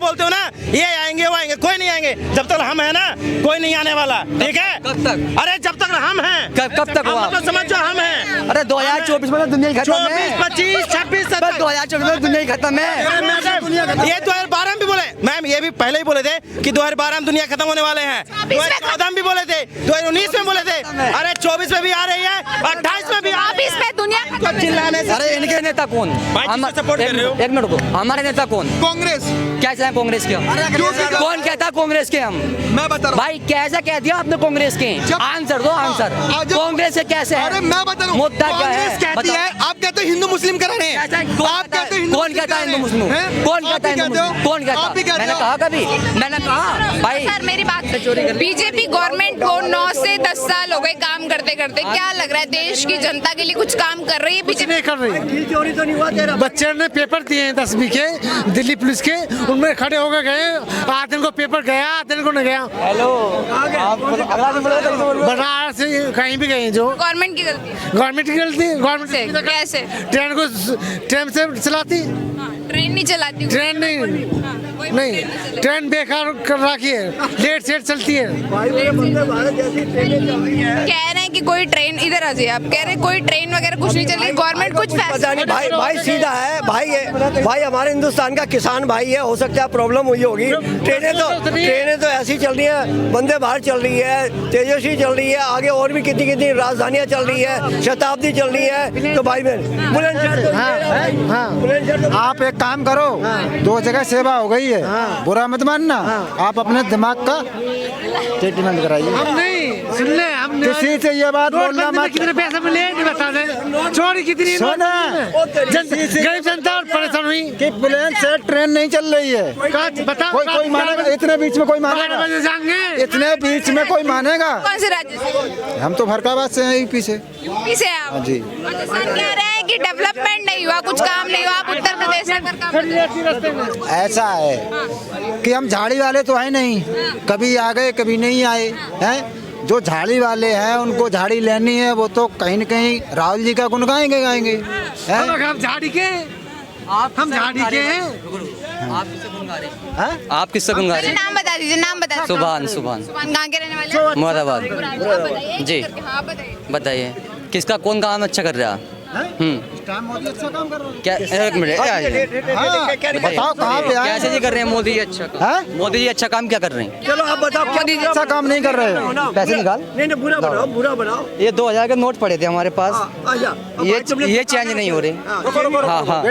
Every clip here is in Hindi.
बोलते हो ना, ये आएंगे वो आएंगे, कोई नहीं आएंगे जब तक हम है ना, कोई नहीं आने वाला, ठीक है? कब तक? अरे जब तक हम हैं, कब तक हुआ? मतलब समझो हम हैं। अरे 2024 में तो दुनिया ही खत्म है। 24, 25, 26, 27 2024 में दुनिया ही खत्म है। ये 2012 में भी बोले मैम, ये भी पहले ही बोले थे कि 2012 में दुनिया खत्म होने वाले हैं। 2014 में भी बोले थे, 2019 में बोले थे, अरे 24 में भी आ रही है, 28 में भी आ रही है। 24 में दुनिया खत्म। चिल्लाने से अरे इनके नेता कौन? सपोर्ट कर रहे हो? एक मिनट को, हमारे नेता कौन? कांग्रेस। कैसे हैं कांग्रेस के हम? कौन कहता है कांग्रेस के हम? मैं बता रहा भाई कैसा कह दिया आपने कांग्रेस के? आंसर दो आंसर। कांग्रेस से कैसे है? अरे मैं बता रहा हूँ, मुद्दा क्या है? कांग्रेस कहती है, आप कहते हो हिंदू मुस्लिम करा रहे हैं। आप कहते हो हिंदू कौन कहता है हिंदू मुस्लिम? कौन कहता है हिंदू मुस्लिम? कौन कहता? मैंने कहा कभी? मैंने कहा भाई सर मेरी बात बीजेपी गवर्नमेंट को 9 से 10 साल हो गए काम करते करते, क्या लग रहा है देश की जनता के लिए कुछ काम कर रही है बीजेपी? नहीं कर रही। चोरी तो नहीं हुआ तेरा। बच्चे ने पेपर दिए हैं 10वीं के दिल्ली पुलिस के, उनमें खड़े होकर गए, आधे को पेपर गया आधे को नहीं गया। हेलो बनारस से कहीं भी गए जो गवर्नमेंट की गलती है। गवर्नमेंट की गलती, से गवर्नमेंट कैसे? ट्रेन से चलाती, ट्रेन नहीं चलाती? ट्रेन नहीं कोई नहीं ट्रेन चलाती। ट्रेन बेकार कर रखी है, लेट सेट चलती है। कह रहे हैं कि कोई ट्रेन, इधर आ जाइए आप, कह रहे हैं कोई ट्रेन वगैरह कुछ नहीं चल रही, गवर्नमेंट कुछ पता नहीं भाई, भाई सीधा है भाई हमारे हिंदुस्तान का किसान भाई है, हो सकता है प्रॉब्लम हुई होगी। ट्रेनें तो ऐसी चल रही है, वंदे भारत चल रही है, तेजस्वी चल रही है, आगे और भी कितनी कितनी राजधानियां चल रही है, शताब्दी चल रही है। तो भाई बहन बुलंदशहर आप एक काम करो, दो जगह सेवा हो गई है, बुरा मत मानना। आप अपने दिमाग का ट्रीटमेंट कराइए। हम नहीं सुन ले, हम किसी से ये बात बोलना मत। कितने पैसे मिले नहीं बता दे, चोरी कितनी, सुना गरीब जनता और परेशान हुई कि प्लेन से ट्रेन नहीं चल रही है। बता कोई मानेगा? इतने बीच में कोई मानेगा? जाएंगे इतने बीच में कोई मानेगा? कौन से राज्य से? हम तो फरकाबाद से हैं, यूपी से। यूपी से आप? जी। अच्छा, सर कह रहे हैं कि डेवलपमेंट नहीं हुआ, कुछ काम नहीं हुआ, आप उत्तर प्रदेश में कर काम। ऐसा है कि हम झाड़ी वाले तो है नहीं, कभी आ गए कभी नहीं आए हैं। जो झाड़ी वाले हैं उनको झाड़ी लेनी है, वो तो कहीं न कहीं राहुल जी का गुण गाएंगे हैं? हम झाड़ी के, हम झाड़ी के हैं। आप किससे गुन गा रहे हैं? नाम बता दीजिए, नाम बता दीजिए। सुभान कहाँ के रहने वाले हैं? मुरादाबाद। आप बताइए, जी। हाँ बताइए। बताइए किसका कौन काम अच्छा कर रहा है? मोदी अच्छा काम कर रहा है। क्या एक मिनट बताओ कहाँ पे आए? कैसे जी कर रहे हैं मोदी जी अच्छा काम? हैं? मोदी जी अच्छा काम क्या कर रहे हैं? चलो आप बताओ क्या मोदी अच्छा काम नहीं कर रहे हैं। पैसे निकाल। नहीं बुरा बनाओ, बुरा बनाओ। ये 2000 के नोट पड़े थे हमारे पास, आजा ये चेंज नहीं हो रहे। हाँ हाँ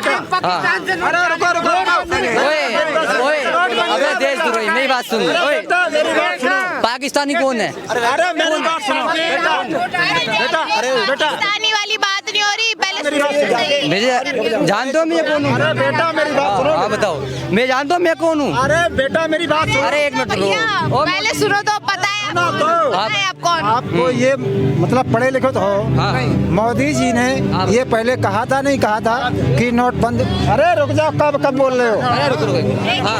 ओए अबे देशद्रोही, मेरी बात सुन। ओए पाकिस्तानी कौन है? पाकिस्तानी वाली बात नहीं हो रही, पहले मुझे जानते हो मैं कौन हूँ? अरे बेटा मेरी बात सुनो। हाँ बताओ, मैं जानता हूँ मैं कौन हूँ? अरे बेटा मेरी बात सुनो। अरे एक मिनट भैया रुको। पहले सुनो तो पता है आप कौन? आपको ये मतलब पढ़े लिखे तो हो। हाँ। मोदी जी ने ये पहले कहा था नहीं कहा था कि नोट बंद? अरे रुक जाओ, कब बोल रहे हो? अरे रुको हाँ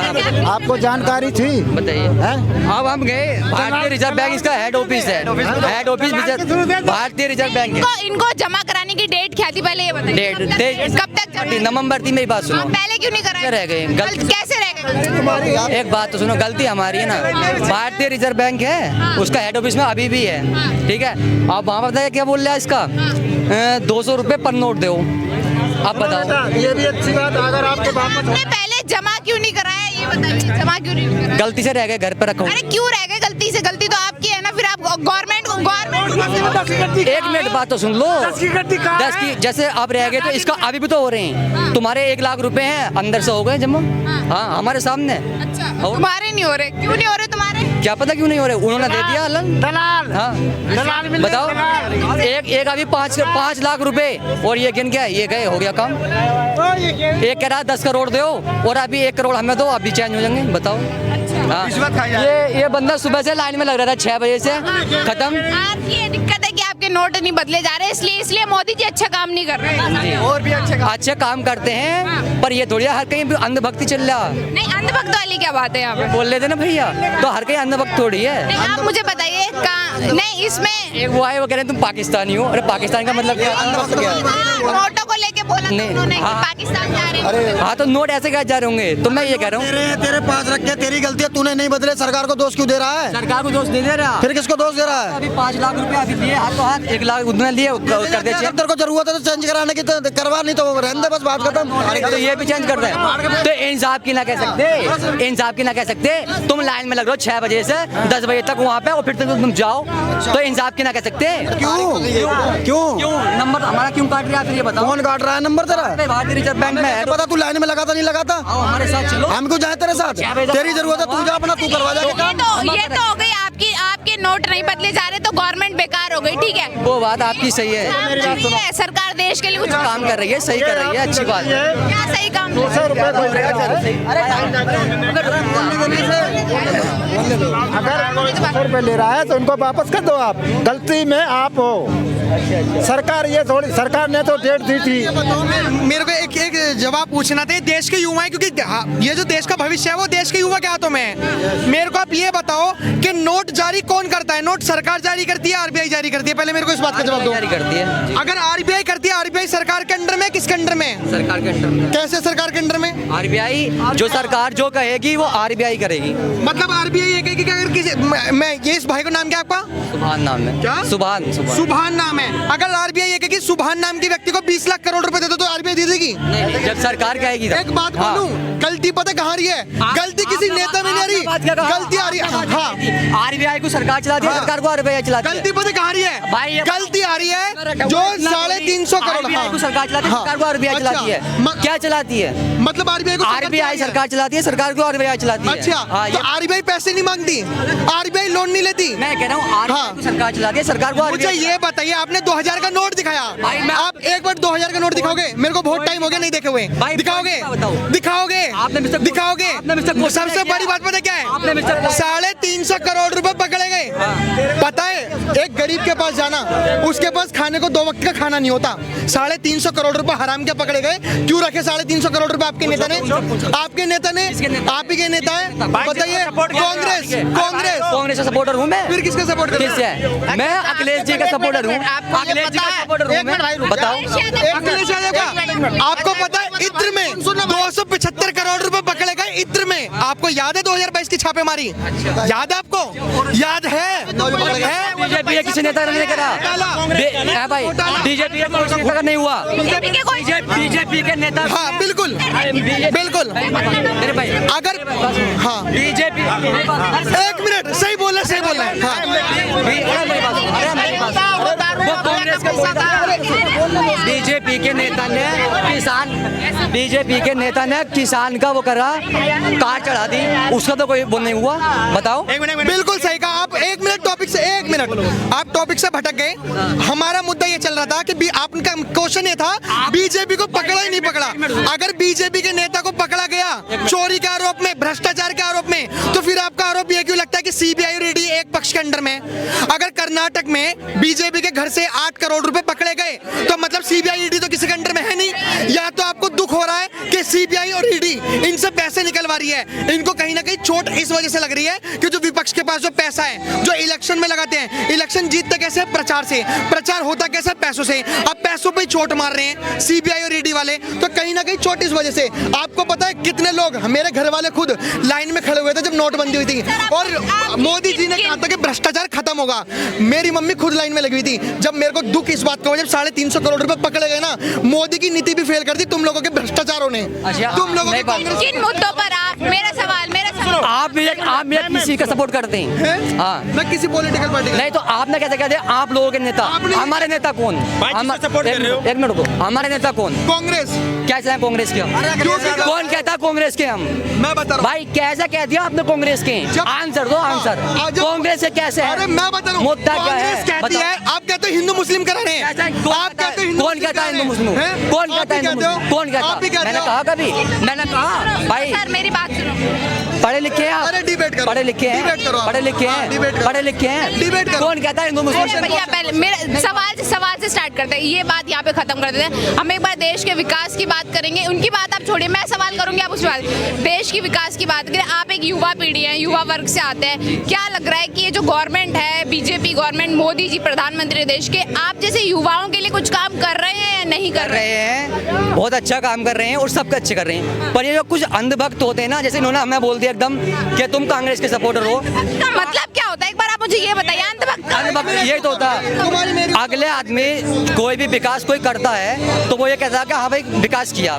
आपको जानकारी थी? बताइए। हैं? अब हम गए, भारतीय रिजर्व बैंक इसका हेड ऑफिस है, हेड ऑफिस भारतीय रिजर्व बैंक है। इनको जमा कराने की डेट क्या थी पहले ये बताइए? कब तक जमा? नवंबर थी, मेरी बात सुनो। पहले क्यों नहीं कराया? रह गए कैसे रह गए? एक बात तो सुनो, गलती हमारी है ना। भारतीय रिजर्व बैंक है, उसका हेड ऑफिस में अभी भी है, ठीक है। आप वहाँ बताइए क्या बोल रहा है इसका? 200 रुपये पर नोट दो। आप बताओ। ये भी अच्छी बात, अगर आपके वापस पहले जमा क्यों नहीं कराया ये बताइए? जमा क्यों नहीं कराया? गलती से रह गए, घर पर रखो। अरे क्यों रह गए गलती से? गलती तो आपकी है ना, फिर आप गवर्नमेंट एक मिनट बात तो सुन लो। 10 की जैसे अब रह गए तो इसका अभी भी तो हो रहे हैं। तुम्हारे 1 लाख रुपए हैं, अंदर से हो गए जमा। हाँ हमारे सामने। अच्छा तुम्हारे नहीं हो रहे? क्यों नहीं हो रहे तुम्हारे? क्या पता क्यों नहीं हो रहे? उन्होंने दे दिया अलन। दलाल, हाँ दलाल मिल बताओ। एक अभी 5 लाख रुपए और ये गिन क्या? ये गए, हो गया काम। एक कह रहा है 10 करोड़ दो और अभी 1 करोड़ हमें दो, अभी चेंज हो जाएंगे। बताओ। हाँ ये बंदा सुबह से लाइन में लग रहा था 6 बजे से, खत्म। आपकी ये दिक्कत है कि आपके नोट नहीं बदले जा रहे, इसलिए मोदी जी अच्छा काम नहीं कर रहे। और भी अच्छे काम करते हैं, पर ये थोड़ी हर कहीं अंधभक्ति चल रहा। नहीं अंधभक्त वाली क्या बात है यहाँ पे? बोल लेते ना भैया, तो हर कहीं अंधभक्त थोड़ी है। नहीं, आप मुझे बताइए नहीं इसमें एक वो आए वो कह रहे हैं तुम पाकिस्तानी हो। अरे पाकिस्तान का मतलब क्या है? नोटों को लेके बोला था नहीं, उन्होंने कि हाँ। पाकिस्तान जा रहे हैं। हाँ तो नोट ऐसे क्या जा रहे होंगे? तो मैं ये कह रहा हूँ तेरे पास रख के तेरी गलती है, तूने नहीं बदले, सरकार को दोष क्यों दे रहा है? सरकार को दोष नहीं दे रहा। फिर किसको दोष दे रहा है? अभी 5 लाख रुपए अभी दिए आपको, हाथ 1 लाख उतने लिए कर दे अगर तेरे को जरूरत है तो चेंज कराने की तो करवा, नहीं तो रहने दे, बस बात खत्म। तो ये भी चेंज कर दे। तो इंसाफ की ना कह सकते, इंसाफ की ना कह सकते। तुम लाइन में लग रहे हो 6 बजे से 10 बजे तक वहाँ पे और फिर तुम जाओ, तो इंसाफ की ना कह सकते। क्यों नंबर हमारा क्यों काट रहा है? फिर ये बताओ कौन काट रहा है नंबर तेरा? भारतीय रिजर्व बैंक में है। पता तू लाइन में लगाता नहीं लगाता? आओ हमारे साथ चलो, हम क्यों जाए तेरे साथ? तेरी जरूरत है, तू जा अपना, तू करवा जा। ये तो हो गई आपके नोट नहीं बदले जा रहे तो गवर्नमेंट बेकार हो गई, ठीक है। वो बात आपकी सही है। ठीक है, सरकार देश के लिए कुछ काम कर रही है, सही कर रही है, अच्छी बात है। क्या सही काम? अगर रुपए ले रहा है तो उनको वापस कर दो। आप गलती में आप हो। सरकार ये थोड़ी, सरकार ने तो डेट दी थी। मेरे को एक जवाब पूछना था। देश के युवा है, क्योंकि ये जो देश का भविष्य है वो देश के युवा के हाथों में है। मेरे को आप ये बताओ कि नोट जारी कौन करता है? नोट सरकार जारी करती है, आरबीआई जारी करती है? पहले मेरे को इस बात का जवाब दो। जारी करती है। अगर आरबीआई करती है, आरबीआई सरकार के अंडर में, किसके अंडर में? सरकार के अंडर में। कैसे सरकार के अंडर में? आरबीआई जो सरकार जो कहेगी वो आरबीआई करेगी। मतलब आरबीआई ये कहेगी कि अगर किसी मैं ये इस भाई का नाम क्या है आपका? सुभान नाम है। क्या? सुभान सुभान नाम है। अगर आरबीआई ये कहेगी सुभान नाम के व्यक्ति को 20 लाख करोड़ रुपए दे दो तो आरबीआई दे देगी? नहीं, जब सरकार कहेगी तब। एक बात बोलूं, गलती पता कहाँ रही है? गलती किसी नेता में नहीं आ रही, गलती आ रही है। हाँ, आरबीआई को सरकार चलाती है, सरकार को आरबीआई चलाती है। गलती पता कहाँ रही भाई है? ये- गलती आ रही है जो 350 करोड़। आरबीआई को सरकार चलाती है, सरकार को आरबीआई चलाती है। क्या चलाती है? मतलब आरबीआई को आरबीआई सरकार चलाती है, सरकार को आरबीआई चलाती है। अच्छा, हाँ, तो ये आरबीआई पैसे नहीं मांगती, आरबीआई लोन नहीं लेती। मैं कह रहा हूँ आरबीआई को सरकार चलाती है, सरकार को मुझे आरबीआई। ये बताइए, आपने 2000 का नोट दिखाया, भाई मैं- आप एक बार 2000 का नोट दिखाओगे? मेरे को बहुत टाइम हो गया नहीं देखे हुए। भाई दिखाओगे? बताओ। दिखाओगे? आपने मिस्टर दिखाओगे? आपने मिस्टर कोष्टा सबसे ने किया। बड़ी बात पता क्या आपने है? मिस्टर 350 करोड़ रुपए पकड़े गए। पता है, एक गरीब के पास जाना, उसके पास खाने को 2 वक्त का खाना नहीं होता। 350 करोड़ रुपए हराम के पकड़े गए। क्यों रखे 350 करोड़ रुपए? आपके नेता ने, आपके नेता ने, आप ही के नेता है। बताइए, कांग्रेस, कांग्रेस कांग्रेस का सपोर्टर हूँ मैं। फिर किसका सपोर्ट कर रहे किससे हैं? है? मैं अखिलेश जी का सपोर्टर हूँ। अखिलेश जी का सपोर्टर हूँ मैं। बताओ। अखिलेश यादव का आपको पता है इत्र में 275 करोड़ रुपए पकड़े गए। इत्र में आपको याद है 2022 की छापेमारी? याद है आपको? याद है? बीजेपी के किसी नेता ने नहीं करा। है भाई, बीजेपी के कोई नेता का नहीं हुआ। बीजेपी के कोई बीजेपी के नेता। हाँ बिल्कुल बिल्कुल। मेरे भाई अगर हाँ बीजेपी। 1 मिनट, सही बोल रहे, सही बोल रहे हैं। बीजेपी के नेता ने बीजेपी के नेता ने किसान का वो करा, कार चढ़ा दी, उसका तो कोई वो नहीं हुआ। बताओ। बिल्कुल सही कहा आप। 1 मिनट टॉपिक से, 1 मिनट आप टॉपिक से भटक गए। हमारा मुद्दा ये चल रहा था कि आपका क्वेश्चन ये था बीजेपी को पकड़ा ही नहीं पकड़ा। अगर बीजेपी के नेता को पकड़ा गया चोरी के आरोप में, भ्रष्टाचार के आरोप में, तो फिर आपका आरोप ये क्यों लगता है कि सीबीआई और ईडी एक पक्ष के अंडर में? अगर कर्नाटक में बीजेपी के घर से 8 करोड़ रुपए पकड़े गए तो मतलब सीबीआई ईडी तो किसी के अंडर में है नहीं। या तो आपको दुख हो रहा है कि सीबीआई और ईडी इनसे पैसे निकलवा रही है। इनको कहीं ना कहीं चोट इस वजह से लग रही है कि जो विपक्ष के पास जो पैसा है, जो इलेक्शन में लगाते हैं, इलेक्शन जीतते कैसे? प्रचार से। प्रचार होता कैसे? पैसों से। अब पैसों पे चोट मार रहे हैं सीबीआई और ईडी वाले, तो कहीं ना कहीं चोट इस वजह से। आपको पता है कितने लोग, मेरे घर वाले खुद लाइन में खड़े हुए थे जब नोटबंदी हुई थी और मोदी जी ने कहा था कि भ्रष्टाचार खत्म होगा। मेरी मम्मी खुद लाइन में लगी हुई थी। जब मेरे को दुख इस बात का हुआ जब 350 करोड़ रुपए पकड़े गए ना, मोदी की नीति भी फेल कर दी तुम लोगों के भ्रष्टाचारों ने। तुम लोगों के किन मुद्दों पर आप, मेरा सवाल आप मेरे किसी का सपोर्ट करते हैं? हाँ, मैं किसी पॉलिटिकल पार्टी का नहीं तो आपने कैसे कहते हैं आप लोगों के नेता? हमारे नेता कौन? सपोर्ट कर रहे हो? एक मिनट को, हमारे नेता कौन? कांग्रेस। कैसे हैं कांग्रेस के हम? कौन कहता कांग्रेस के हम? मैं बता रहा हूँ भाई कैसा कह दिया आपने कांग्रेस के? आंसर दो, आंसर। कांग्रेस से कैसे है? अरे मैं बता रहा हूँ, मुद्दा क्या है? कांग्रेस कहती है, आप कहते हो हिंदू मुस्लिम करा रहे हैं। आप कहते हो हिंदू कौन कहता है हिंदू मुस्लिम? कौन कहता है हिंदू मुस्लिम? कौन कहता? मैंने कहा कभी? मैंने कहा भाई सर मेरी बात सुनो। पढ़े लिखे हैं आप? अरे डिबेट करो, पढ़े लिखे हैं? डिबेट करो आप। पढ़े लिखे हाँ, हैं? डिबेट करो। पढ़े लिखे हैं? डिबेट करो। कौन कहता है हिंदू मुस्लिम? अरे भैया पहले मेरे सवाल से स्टार्ट करते हैं, ये बात यहाँ पे खत्म कर देते हैं। हम एक बार देश के विकास की बात करेंगे, उनकी बात आप छोड़िए, मैं सवाल करूंगी आप उस बात। देश की विकास की बात करें, आप एक युवा पीढ़ी है, युवा वर्ग से आते हैं, क्या लग रहा है कि ये जो गवर्नमेंट है, बीजेपी गवर्नमेंट, मोदी जी प्रधानमंत्री देश के, आप जैसे युवाओं के लिए कुछ काम कर रहे हैं या नहीं कर रहे हैं? बहुत अच्छा काम कर रहे हैं और सबके अच्छे कर रहे हैं, पर ये जो कुछ अंधभक्त होते हैं ना, जैसे इन्होंने हमें बोल दिया एकदम कि तुम कांग्रेस के सपोर्टर हो। इसका मतलब क्या होता है, एक बार आप मुझे ये बताइए। अंधभक्त यही तो होता है, अगले आदमी कोई भी विकास कोई करता है तो वो ये कहता है कि हाँ भाई विकास किया,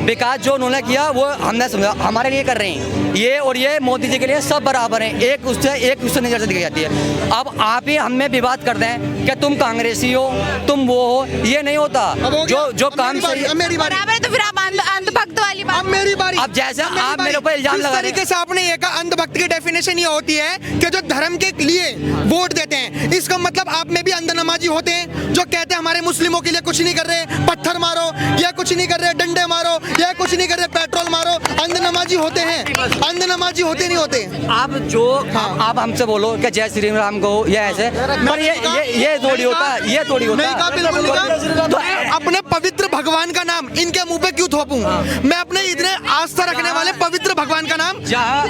विकास जो उन्होंने किया वो हमने समझा हमारे लिए कर रहे हैं, ये और ये मोदी जी के लिए सब बराबर हैं, एक उससे नजर से दिखाई जाती है। अब आप ही हमें विवाद करते हैं कि तुम कांग्रेसी हो, तुम वो हो, ये नहीं होता। जो काम सही है बराबर है, तो फिर आप अंधभक्त वाली बात। अब मेरी बारी। अब जैसे आप मेरे ऊपर इल्जाम जिस लगा रहे तरीके से आपने ये कहा, अंधभक्त की डेफिनेशन ये होती है कि जो धर्म के लिए वोट देते हैं, इसका मतलब आप में भी अंध नमाजी होते हैं जो कहते हैं हमारे मुस्लिमों के लिए कुछ नहीं कर रहे, पत्थर मारो, या कुछ नहीं कर रहे, डंडे मारो, या कुछ नहीं कर रहे, पेट्रोल मारो, अंध नमाजी होते हैं। अंध नमाजी होते नहीं होते। आप जो आप हमसे बोलो कि जय श्री राम को या ऐसे, पर ये थोड़ी होता है, ये थोड़ी होता नहीं कहा, बिल्कुल नहीं कहा। तो अपने पवित्र भगवान का नाम इनके मुंह पे क्यों थोपूं? मैं अपने इतने आस्था रखने वाले पवित्र भगवान का नाम,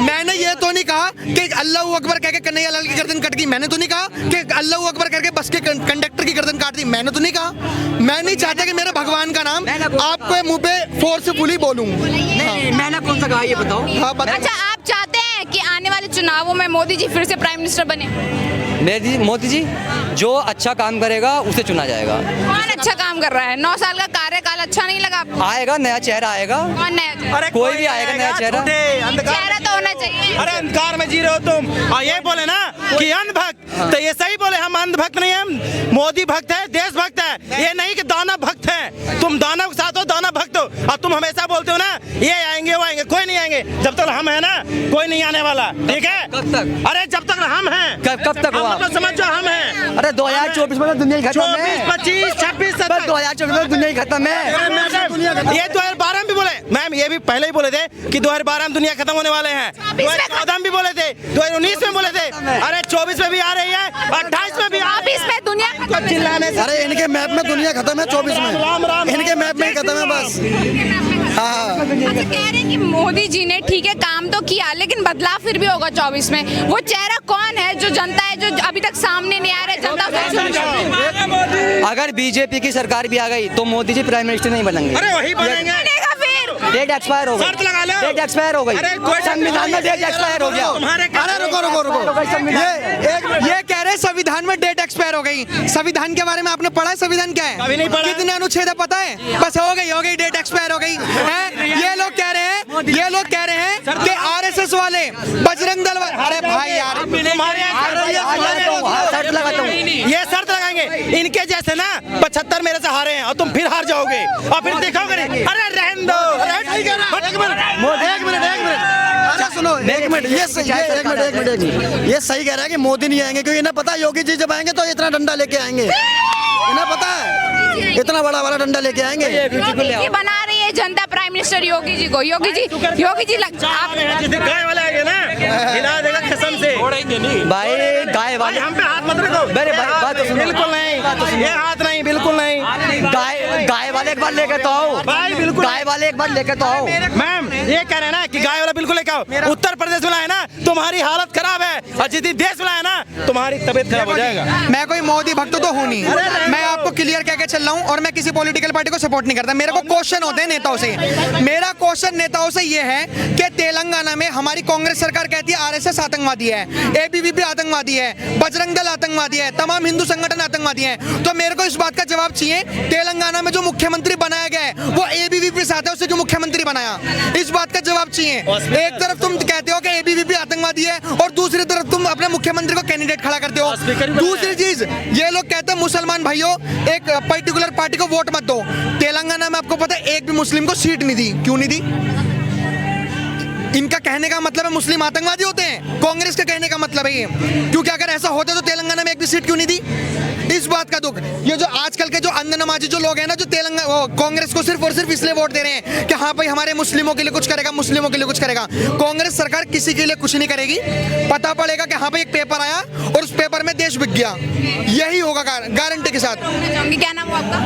मैंने ये तो नहीं कहा कि अल्लाह अकबर कह के कन्हैया लाल की गर्दन कट गई, मैंने तो नहीं कहा कि अल्लाह अक्बर करके बस के कंडक्टर की गर्दन काट दी, मैंने तो नहीं कहा। मैं नहीं चाहता कि मेरे भगवान का नाम आपके मुंह पे फोर्सफुली बोलूं। नहीं, मैंने कौन सा कहा ये बताओ। हाँ, बताओ। अच्छा, आप चाहते हैं कि आने वाले चुनावों में मोदी जी फिर से प्राइम मिनिस्टर बने? मोदी जी जो अच्छा काम करेगा उसे चुना जाएगा। कौन अच्छा काम कर रहा है? 9 साल का कार्यकाल अच्छा नहीं लगा आपको? आएगा नया चेहरा आएगा, कौन नया चेहरा? अरे कोई भी आएगा नया चेहरा। चेहरा तो होना चाहिए। अरे अंधकार में जी रहे हो तुम, और ये बोले ना कि अंधभक्त, तो ये सही बोले, हम अंधभक्त नहीं, हम मोदी भक्त है, देशभक्त है, ये नहीं कि दानव भक्त है। तुम दानव के साथ हो, दानव भक्त हो, और तुम हमेशा बोलते हो ना ये आएंगे वो आएंगे, कोई नहीं आएंगे। जब तक हम है ना, कोई नहीं आने वाला, ठीक है? कब तक? अरे जब तक हम हैं। कब तक हुआ? मतलब समझो हम हैं। अरे 2024 में तो दुनिया ही खत्म है। 24, 25, 26, 27 2024 में दुनिया ही खत्म है। ये 2012 में भी बोले मैम, ये भी पहले ही बोले थे कि 2012 में दुनिया खत्म होने वाले हैं। 2014 में भी बोले थे, 2019 में बोले थे, अरे 24 में भी आ रही है, 28 में भी आ रही है। 24 में दुनिया खत्म है। चिल्लाने से अरे इनके मैप में दुनिया खत्म है 24 में, इनके मैप में ही खत्म है बस। हाँ, अच्छा, कह रहे हैं कि मोदी जी ने ठीक है काम तो किया, लेकिन बदलाव फिर भी होगा 24 में। वो चेहरा कौन है जो जनता है, जो अभी तक सामने नहीं आ रहा है, जनता उसे चुन रही है? अगर बीजेपी की सरकार भी आ गई तो मोदी जी प्राइम मिनिस्टर नहीं बनेंगे। अरे वही बनेंगे। बनेगा फिर। डेट एक्सपायर हो गई, शर्त लगा लो। डेट एक्सपायर हो गई, अरे कोई संविधान में डेट एक्सपायर हो गया। अरे रुको ये कह रहे संविधान में डेट एक्सपायर हो गई। संविधान के बारे में आपने पढ़ा है? संविधान क्या है? कभी नहीं पढ़ा। कितने अनुच्छेद है पता है? बस हो गई डेट एक्सपायर हो गई है। ये लोग कह रहे हैं कि आरएसएस वाले, बजरंग दल वाले, अरे भाई यार शर्त लगाता हूँ। ये शर्त लगाएंगे, इनके जैसे ना 75 मेरे से हारे हैं और तुम फिर हार जाओगे और फिर देखोगे नहीं। अरे रहने दो, एक मिनट अरे सुनो, एक मिनट, ये सही कह रहा है कि मोदी नहीं आएंगे, क्योंकि इन्हें पता है योगी जी जब आएंगे तो इतना डंडा लेके आएंगे, इन्हें पता है इतना बड़ा वाला डंडा लेके आएंगे। ये बना रही है जनता प्राइम मिनिस्टर योगी जी को। योगी जी आप गाय वाले आएंगे ना, हिला देगा कसम से। भाई गाय वाले हम पे हाथ मत रखो। मेरे बात तो सुनो। बिल्कुल नहीं, ये हाथ नहीं, बिल्कुल नहीं। गाय वाले एक बार लेके तो आओ भाई, बिल्कुल। गाय वाले एक बार लेके तो आओ। मैम ये कह रहे हैं ना कि गाय वाला बिल्कुल लेके आओ। उत्तर प्रदेश में लाए ना, तुम्हारी हालत खराब है, और जिस देश में लाए ना, तुम्हारी तबीयत खराब हो जाएगा। मैं कोई मोदी भक्त तो हूँ नहीं, मैं आपको क्लियर कह के चल रहा हूँ, और मैं किसी पॉलिटिकल पार्टी को सपोर्ट नहीं करता। मेरे को क्वेश्चन होते हैं नेताओं से। मेरा क्वेश्चन नेताओं से ये है कि तेलंगाना में हमारी कांग्रेस सरकार कहती है आरएसएस आतंकवादी है, एबीवीपी आतंकवादी है, बजरंग दल आतंकवादी है, तमाम हिंदू संगठन आतंकवादी हैं। तो मेरे को इस बात का जवाब चाहिए, तेलंगाना में जो मुख्यमंत्री बनाया गया है वो एबीवीपी से आता है, उसे जो मुख्यमंत्री बनाया, इस बात का जवाब चाहिए। एक तरफ तुम कहते हो कि एबीवीपी आतंकवादी है और दूसरी तरफ तुम अपने मुख्यमंत्री को कैंडिडेट खड़ा करते हो। दूसरी चीज, ये लोग कहते हैं मुसलमान भाइयों एक पर्टिकुलर पार्टी को वोट मत दो। तेलंगाना में आपको पता है एक भी मुस्लिम को सीट नहीं दी। क्यों नहीं दी? इनका कहने का मतलब है मुस्लिम आतंकवादी होते हैं। कांग्रेस का कहने का मतलब है ये, क्योंकि अगर ऐसा होता तो तेलंगाना में एक भी सीट क्यों नहीं दी? इस बात का दुख, ये जो आजकल के जो बंद नमाजी जो लोग हैं ना, जो तेलंगाना कांग्रेस को सिर्फ और सिर्फ इसलिए वोट दे रहे हैं कि हाँ भाई हमारे मुस्लिमों के लिए कुछ करेगा, मुस्लिमों के लिए कुछ करेगा। कांग्रेस सरकार किसी के लिए कुछ नहीं करेगी। पता पड़ेगा कि हाँ भाई एक पेपर आया और उस पेपर में देश बिक गया, यही होगा गारंटी के साथ। क्या नाम हो आपका?